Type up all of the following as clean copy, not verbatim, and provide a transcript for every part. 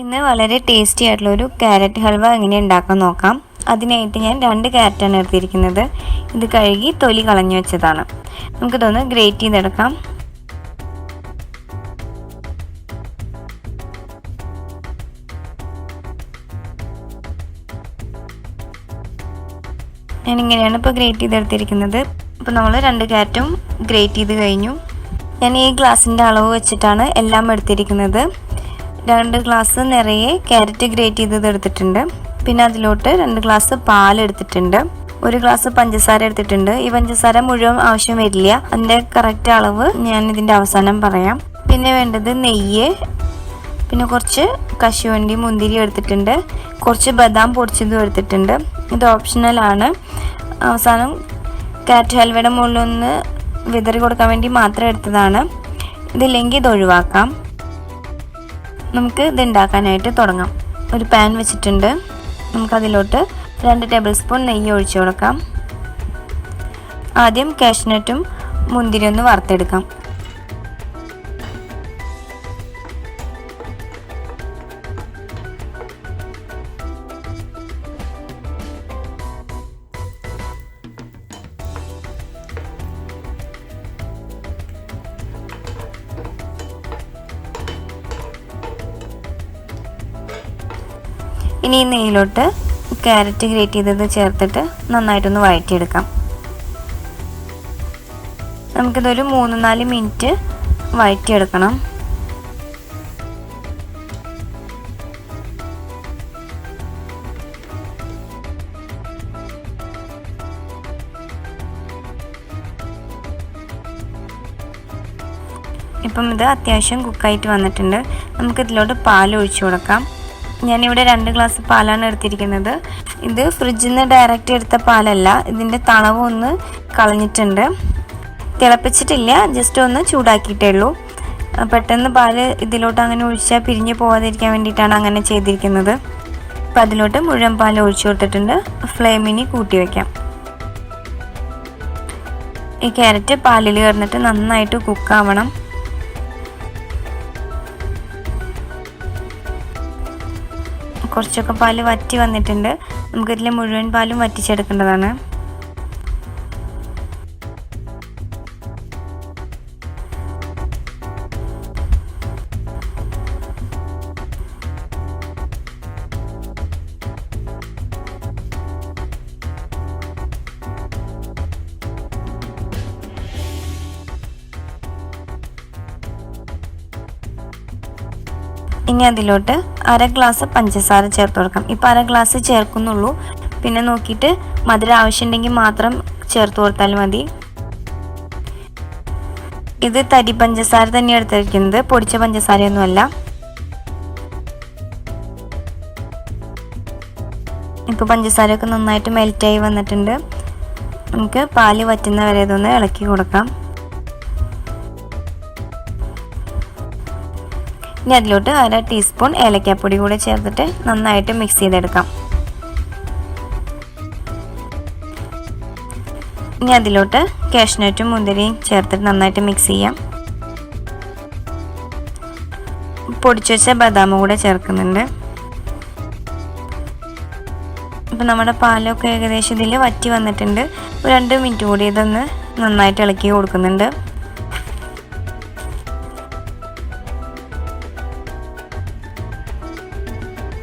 ഇന്ന് വളരെ ടേസ്റ്റി ആയിട്ടുള്ള ഒരു ക്യാരറ്റ് ഹൽവ എങ്ങനെ ഉണ്ടാക്കാൻ നോക്കാം. അതിനായിട്ട് ഞാൻ 2 ക്യാരറ്റാണ് എടുത്തിരിക്കുന്നത്. ഇത് കഴുകി തൊലി കളഞ്ഞു വെച്ചതാണ്. നമുക്കിതൊന്ന് ഗ്രേറ്റ് ചെയ്തെടുക്കാം. ഞാനിങ്ങനെയാണ് ഇപ്പോൾ ഗ്രേറ്റ് ചെയ്തെടുത്തിരിക്കുന്നത്. അപ്പോൾ നമ്മൾ 2 ക്യാരറ്റും ഗ്രേറ്റ് ചെയ്ത് കഴിഞ്ഞു. ഞാൻ ഈ ഗ്ലാസിൻ്റെ അളവ് വെച്ചിട്ടാണ് എല്ലാം എടുത്തിരിക്കുന്നത്. 2 ഗ്ലാസ് നിറയെ ക്യാരറ്റ് ഗ്രേറ്റ് ചെയ്തത് എടുത്തിട്ടുണ്ട്. പിന്നെ അതിലോട്ട് 2 ഗ്ലാസ് പാൽ എടുത്തിട്ടുണ്ട്. 1 ഗ്ലാസ് പഞ്ചസാര എടുത്തിട്ടുണ്ട്. ഈ പഞ്ചസാര മുഴുവൻ ആവശ്യം വരില്ല. അതിൻ്റെ കറക്റ്റ് അളവ് ഞാൻ ഇതിൻ്റെ അവസാനം പറയാം. പിന്നെ വേണ്ടത് നെയ്യ്, പിന്നെ കുറച്ച് കശുവണ്ടി മുന്തിരി എടുത്തിട്ടുണ്ട്. കുറച്ച് ബദാം പൊടിച്ചതും എടുത്തിട്ടുണ്ട്. ഇത് ഓപ്ഷണലാണ്. അവസാനം ക്യാരറ്റ് ഹൽവയുടെ മുകളിലൊന്ന് വിതറി കൊടുക്കാൻ വേണ്ടി മാത്രം എടുത്തതാണ്. ഇതില്ലെങ്കിൽ ഇത് ഒഴിവാക്കാം. നമുക്ക് ഇത് ഉണ്ടാക്കാനായിട്ട് തുടങ്ങാം. ഒരു പാൻ വെച്ചിട്ടുണ്ട്. നമുക്കതിലോട്ട് 2 ടേബിൾ സ്പൂൺ നെയ്യ് ഒഴിച്ചു കൊടുക്കാം. ആദ്യം കാഷ്നട്ടും മുന്തിരി ഒന്ന് വറുത്തെടുക്കാം. ഇനി ഈ നെയ്യിലോട്ട് ക്യാരറ്റ് ഗ്രേറ്റ് ചെയ്തത് ചേർത്തിട്ട് നന്നായിട്ടൊന്ന് വഴറ്റിയെടുക്കാം. നമുക്കിതൊരു 3-4 മിനിറ്റ് വഴറ്റിയെടുക്കണം. ഇപ്പം ഇത് അത്യാവശ്യം കുക്കായിട്ട് വന്നിട്ടുണ്ട്. നമുക്കിതിലോട്ട് പാൽ ഒഴിച്ചു കൊടുക്കാം. ഞാനിവിടെ 2 ഗ്ലാസ് പാലാണ് എടുത്തിരിക്കുന്നത്. ഇത് ഫ്രിഡ്ജിൽ നിന്ന് ഡയറക്റ്റ് എടുത്ത പാലല്ല. ഇതിൻ്റെ തണവ് ഒന്ന് കളഞ്ഞിട്ടുണ്ട്. തിളപ്പിച്ചിട്ടില്ല, ജസ്റ്റ് ഒന്ന് ചൂടാക്കിയിട്ടേ ഉള്ളൂ. പെട്ടെന്ന് പാൽ ഇതിലോട്ട് അങ്ങനെ ഒഴിച്ചാൽ പിരിഞ്ഞു പോകാതിരിക്കാൻ വേണ്ടിയിട്ടാണ് അങ്ങനെ ചെയ്തിരിക്കുന്നത്. അപ്പം അതിലോട്ട് മുഴുവൻ പാൽ ഒഴിച്ചു കൊടുത്തിട്ടുണ്ട്. ഫ്ലെയിമിന് കൂട്ടി വയ്ക്കാം. ഈ ക്യാരറ്റ് പാലിൽ കിടന്നിട്ട് നന്നായിട്ട് കുക്കാവണം. കുറച്ചൊക്കെ പാല് വറ്റി വന്നിട്ടുണ്ട്. നമുക്കിതിൽ മുഴുവൻ പാലും വറ്റിച്ചെടുക്കേണ്ടതാണ്. ഇനി അതിലോട്ട് 1/2 ഗ്ലാസ് പഞ്ചസാര ചേർത്ത് കൊടുക്കാം. ഇപ്പോൾ 1/2 ഗ്ലാസ് ചേർക്കുന്നുള്ളൂ. പിന്നെ നോക്കിയിട്ട് മധുരം ആവശ്യമുണ്ടെങ്കിൽ മാത്രം ചേർത്ത് കൊടുത്താൽ മതി. ഇത് തരി പഞ്ചസാര തന്നെയാണ് എടുത്തിരിക്കുന്നത്, പൊടിച്ച പഞ്ചസാരയൊന്നുമല്ല. ഇപ്പോൾ പഞ്ചസാരയൊക്കെ നന്നായിട്ട് മെൽറ്റായി വന്നിട്ടുണ്ട്. നമുക്ക് പാല് വറ്റുന്ന വരെ ഇതൊന്ന് ഇളക്കി കൊടുക്കാം. ഇനി അതിലോട്ട് 1/2 ടീസ്പൂൺ ഏലക്കാപ്പൊടി കൂടെ ചേർത്തിട്ട് നന്നായിട്ട് മിക്സ് ചെയ്തെടുക്കാം. ഇനി അതിലോട്ട് കാഷ്നട്ടും മുന്തിരിയും ചേർത്തിട്ട് നന്നായിട്ട് മിക്സ് ചെയ്യാം. പൊടിച്ചു വെച്ച ബദാം കൂടെ ചേർക്കുന്നുണ്ട്. ഇപ്പം നമ്മുടെ പാലൊക്കെ ഏകദേശം ഇതിൽ വറ്റി വന്നിട്ടുണ്ട്. 2 മിനിറ്റ് കൂടി ഇതൊന്ന് നന്നായിട്ട് ഇളക്കി കൊടുക്കുന്നുണ്ട്.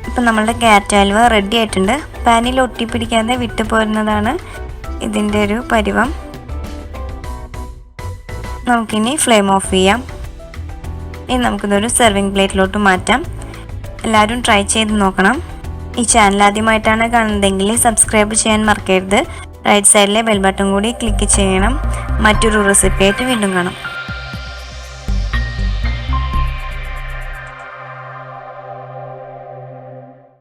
ഇപ്പം നമ്മളുടെ ക്യാരറ്റ് ഹൽവ റെഡി ആയിട്ടുണ്ട്. പാനിൽ ഒട്ടിപ്പിടിക്കാതെ വിട്ടു പോരുന്നതാണ് ഇതിൻ്റെ ഒരു പരുവം. നമുക്കിനി ഫ്ലെയിം ഓഫ് ചെയ്യാം. ഇനി നമുക്കിതൊരു സെർവിങ് പ്ലേറ്റിലോട്ട് മാറ്റാം. എല്ലാവരും ട്രൈ ചെയ്ത് നോക്കണം. ഈ ചാനൽ ആദ്യമായിട്ടാണ് കാണുന്നതെങ്കിൽ സബ്സ്ക്രൈബ് ചെയ്യാൻ മറക്കരുത്. റൈറ്റ് സൈഡിലെ ബെൽ ബട്ടൺ കൂടി ക്ലിക്ക് ചെയ്യണം. മറ്റൊരു റെസിപ്പി ആയിട്ട് വീണ്ടും കാണാം.